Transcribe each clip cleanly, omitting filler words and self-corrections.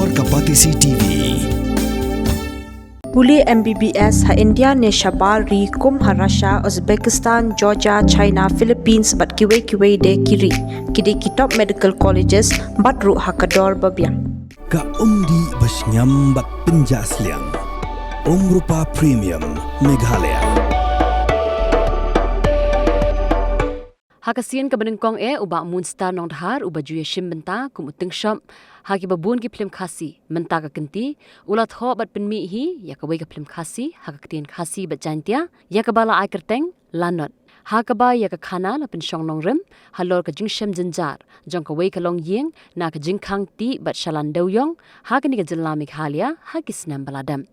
Kapor Kapatisi TV. Puli MBBS ha India ne Shabal ri kum ha Russia, Uzbekistan, Georgia, China, Philippines bat kiwe de kiri. Kidi kitop medical colleges bat ru ha kador babiang. Ka umdi basnyam bat penjasliang. Rupa Premium Meghalaya. Hakasian ka benengkong uba Moonstar nong dhar uba juye shim benta kum uting shop haki babun ki film khasi menta ka kenti ulat ho bat penmi hi ya ka wei ka film khasi haka ktin khasi bat jantia ya ka bala ai kerteng lanot haka ba ya ka khana la pen shong nong rem halor ka jing shem jinjar jong ka wei ka long yeng na ka jing khang ti bat shalan doyong haka ni ka jilamik halia haki snam baladam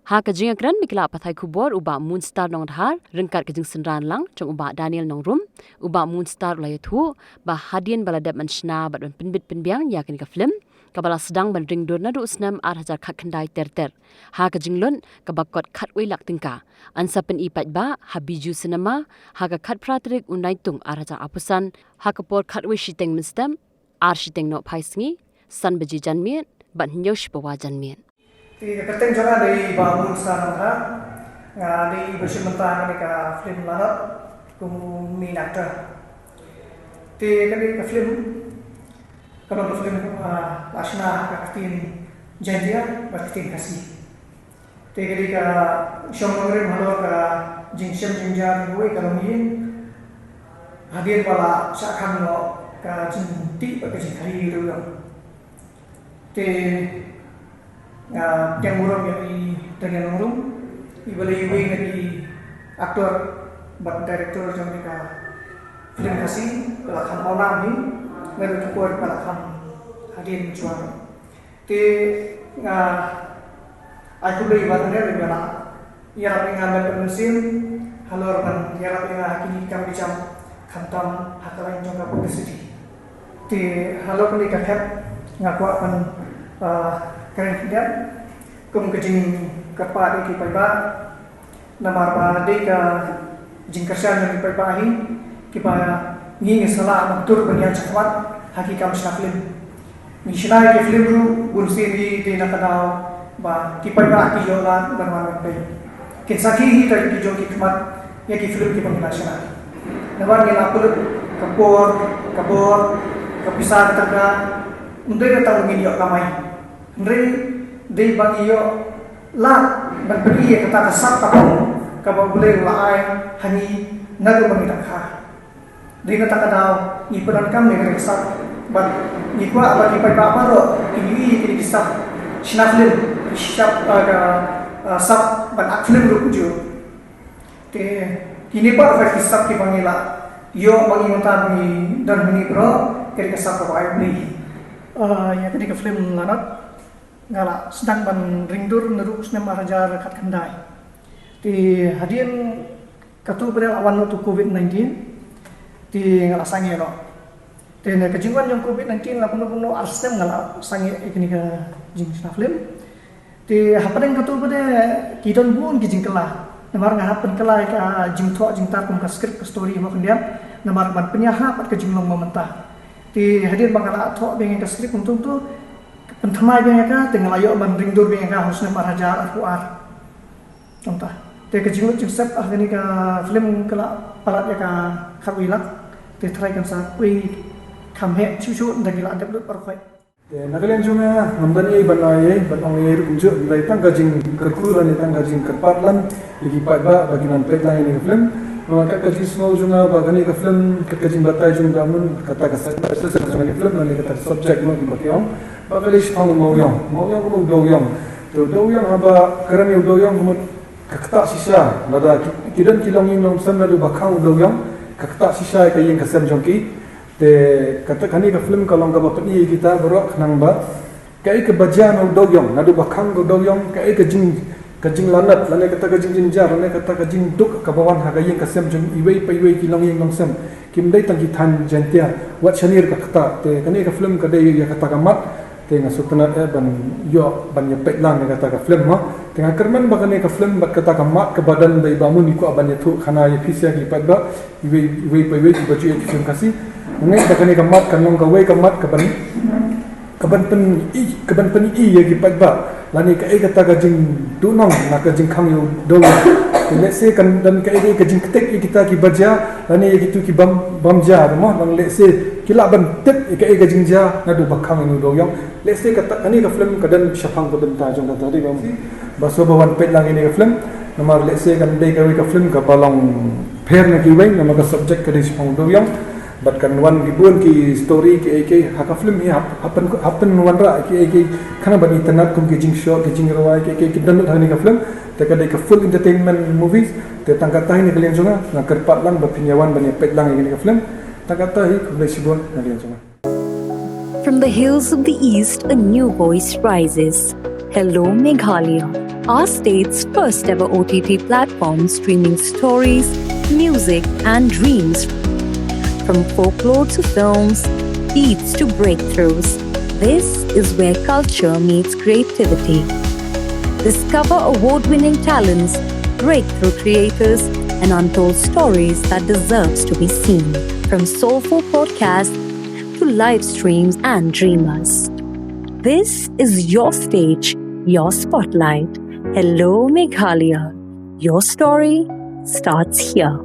Haka jing akran mikla pathai kubor uba Moonstar nong dhar rengkat kejing senran lang jong uba Daniel nong rum uba Moonstar ulai thu ba hadian baladap manshna bat penbit penbiang yakin ka film kabala sedang ban ring dor na du usnam 8000 khat khandai ter haka jing lon kabakot khat wei lak tingka ansa pen ipat ba habiju cinema haka khat pratrik unai tung 8000 apusan haka por khat wei shiteng mistam shiteng no phaisngi san beji janmien ban nyosh bawa janmien Ti kerteng jona dari bangun sana dari bersementara mereka film larat kumi nakta. Ti kali ke film kalau film asna katin jantia katin kasih. Ti kali ke shomongre malo ka jingsem jingjar gue kalau ni hadir pala sakhan lo ka jinti ka jingkari ru. Ti yang murung yang dengan murung ibali iwe dari aktor bat director jam mereka film kasih pelakhan malam ni mereka kuat pelakhan hadir mencuat te aku beli barangnya lebih banyak ia mengambil penmusim halor dan ia kini kami jam kantam hakalan jangka publicity te halor beli kakek ngakuat pen keren tidak kum kejing kepada di paiba namar ba de ka jingkersan di paiba hi kipa ni salah maktur banian cepat hakikam syaflim mishnah ke film ru bursiri de nakadau ba kipa ba ki yola banwan pe kisaki hi dari ki joki khmat ya ki film ki pangilashana nabar ni lapur kabor kapisar taga unde ta ngi yo kamai Ndri di bang iyo la berberi kata kesat tapong kabau boleh laai hani nadu bangita kah. Di nata kadau ni peran kam ni kesat ban ni kuat bagi pai apa ro kini kisah snaflim kisah sab ban akflim ro kujo. Te kini pa fa kisah ki bangila yo bangi mata ni dan ni bro kiri kesat ko ai ni. Ya ketika film lanat ngala sedang ban ringdur nerus nem arajar kat kendai ti hadian katu pada awan tu COVID-19 ti ngala sange no ti ne kejingwan yang COVID-19 la puno arstem ngala sange ikni ka jing film ti hapadeng katu pada kidon bun kijing kala namar ngahapen kala ka jing tho jing tar kum ka script ka story mo kendiam namar ban penyaha pat kejing long momentah ti hadian bangala tho bengen ka script untung tu pentamai bengka dengan layo banding dur bengka harusnya marajar akuar contoh te kejingut jensep ni ka film kala palat ya ka khawilak te try kan sa kui kamhe chuchu ndagila adap lut parkhoi te nagalen junga ngambani banai banong ru kunju ndai tang kajing kerkuran tang kajing kerpatlan lagi patba bagian tagline ni film maka kajing small junga bagani ka film kajing batai jung damun kata kasat sesuatu film ni kata subject mo dibakyong Pagalish ang mauyong kumong doyong. To doyong haba karami doyong kumot kakta sisya. Nada kidan kilong yung nomsam na do bakang doyong kakta sisya kayeng kasem jongki. Te kata kani ka film kalong ka bapani kita berok nang ba kay ka bajan ng doyong nado bakang doyong kay ka jing lanat lane kata ka jing jinjar lane kata ka jing duk ka bawan hagayeng kasem jong iway pa iway kilong yung nomsam. Kimday tang kitan jantia wat shanir kakta te kani ka film ka day ya kata kamat tengah sutana ban yo ban ye petlang ne kata ka film ma tengah kerman bagane ka film bat kata ka mat ke badan dai bamun iku aban ye thu khana ye pisia ki padba iwe baju ye film kasi ngai bagane ka mat kanong ka we ka mat ka ban keban pen i ya gi pagba lani ka kata ka jing dunong na ka jing khang yu do let's say kan dan ka jing ketek kita ki baja lani gitu ki bamja mo dan let's say kila ban tek ka jing ja na du bakhang yu do yang let's say kata ani ka film ka dan shapang ko dan ta jong ka tadi bam baso bawan pet lang ini ka film nomor let's say kan dai ka film ka balong pair na ki weng nama ka subject ka di shapang do yang but kan wan gibun ki story ki haka film hi happen wan ra ki kana ban internet kum ki jing show ki jing rawai ki download hani ka film te ka full entertainment movies te tangka tahi ni kalian jonga na kerpat lang ba pinyawan ban pet lang ini ka film tangka tahi ku dai sibon kalian jonga. From the hills of the east, a new voice rises. Hello Meghalaya, our state's first ever OTT platform streaming stories, music and dreams. From folklore to films, beats to breakthroughs, this is where culture meets creativity. Discover award-winning talents, breakthrough creators, and untold stories that deserves to be seen. From soulful podcasts to live streams and dreamers. This is your stage, your spotlight. Hello Meghalaya. Your story starts here.